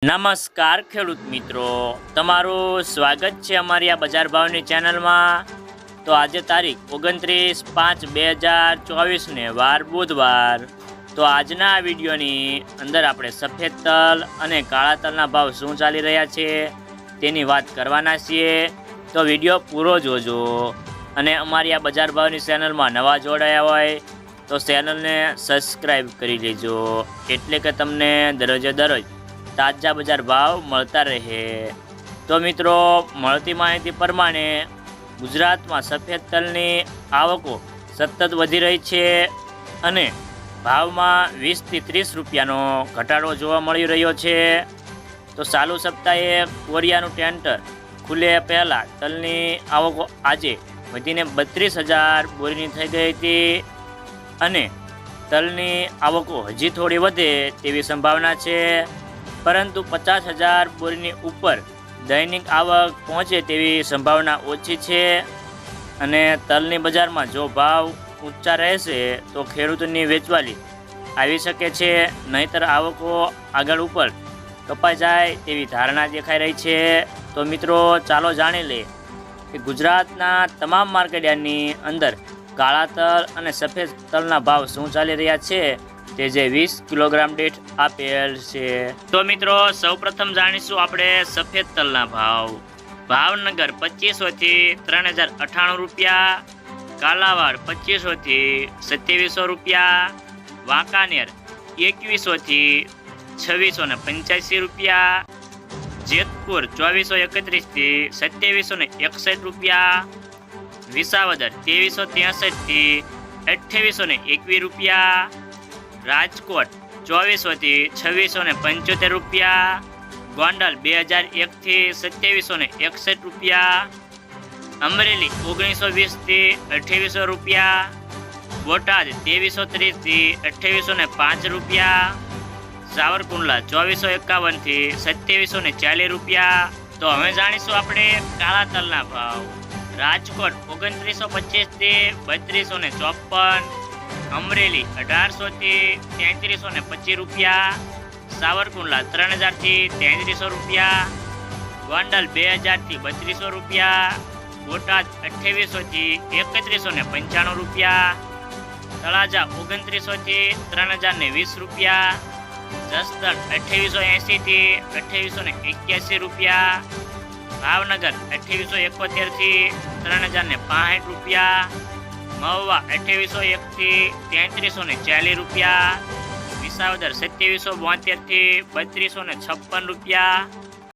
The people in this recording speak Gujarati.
નમસ્કાર ખેડૂત મિત્રો, તમારું સ્વાગત છે અમારી આ બજાર ભાવની ચેનલમાં। તો આજે તારીખ 29/5/2024 વાર બુધવાર। તો આજના આ વિડીયોની અંદર આપણે સફેદ તલ અને કાળા તલના ભાવ શું ચાલી રહ્યા છે તેની વાત કરવાના છીએ। તો વિડીયો પૂરો જોજો અને અમારી આ બજાર ભાવની ચેનલમાં નવા જોડાયા હોય તો ચેનલને સબસ્ક્રાઈબ કરી લેજો, એટલે કે તમને દરરોજે દરરોજ તાજા બજાર ભાવ મળતા રહે। તો મિત્રો, મળતી માહિતી પ્રમાણે ગુજરાતમાં સફેદ તલની આવકો સતત વધી રહી છે અને ભાવમાં 20 થી 30 રૂપિયાનો ઘટાડો જોવા મળી રહ્યો છે। તો ચાલુ સપ્તાહે કોરિયાનું ટેન્ડર ખુલે પહેલાં તલની આવકો આજે વધીને 32,000 બોરીની થઈ ગઈ હતી અને તલની આવકો હજી થોડી વધે તેવી સંભાવના છે, પરંતુ 50,000 બોરીની ઉપર દૈનિક આવક પહોંચે તેવી સંભાવના ઓછી છે અને તલની બજારમાં જો ભાવ ઊંચા રહેશે તો ખેડૂતોની વેચવાલી આવી શકે છે, નહીંતર આવકો આગળ ઉપર કપાઈ જાય તેવી ધારણા દેખાઈ રહી છે। તો મિત્રો, ચાલો જાણી લે કે ગુજરાતના તમામ માર્કેટયાર્ડની અંદર કાળા તલ અને સફેદ તલના ભાવ શું ચાલી રહ્યા છે તે જે 20 કિલોગ્રામ દીઠ આપેલ છે। તો મિત્રો, સૌપ્રથમ જાણીશું આપણે સફેદ તલના ભાવ। ભાવનગર 2500 થી 3098 રૂપિયા, કાલાવાડ 2500 થી 2700 રૂપિયા, વાંકાનેર 2100 થી 2685 રૂપિયા, જેતપુર 2431 થી 2761 રૂપિયા, વિસાવદર 2363 થી 2821 રૂપિયા, રાજકોટ 2400 થી 2675 રૂપિયા, ગોંડલ 2001 થી 2761 રૂપિયા, અમરેલી 1920 થી 2800 રૂપિયા, બોટાદ 2330 થી 2805 રૂપિયા, સાવરકુંડલા 2451 થી 2740 રૂપિયા। તો હવે જાણીશું આપણે કાળા તલના ભાવ। રાજકોટ 2925 થી 3254, અમરેલી 1800 થી 3325 રૂપિયા, સાવરકુંડલા 3000 થી 3300 રૂપિયા, ગોંડલ 2000 થી 3200 રૂપિયા, બોટાદ 2800 થી 3195 રૂપિયા, તળાજા 2900 થી 3020 રૂપિયા, જસદણ 2880 થી 2881 રૂપિયા, ભાવનગર 2871 થી 3065 રૂપિયા, મહુવા 2801 થી 3340 રૂપિયા, વિસાવદર 2772 થી 3256 રૂપિયા,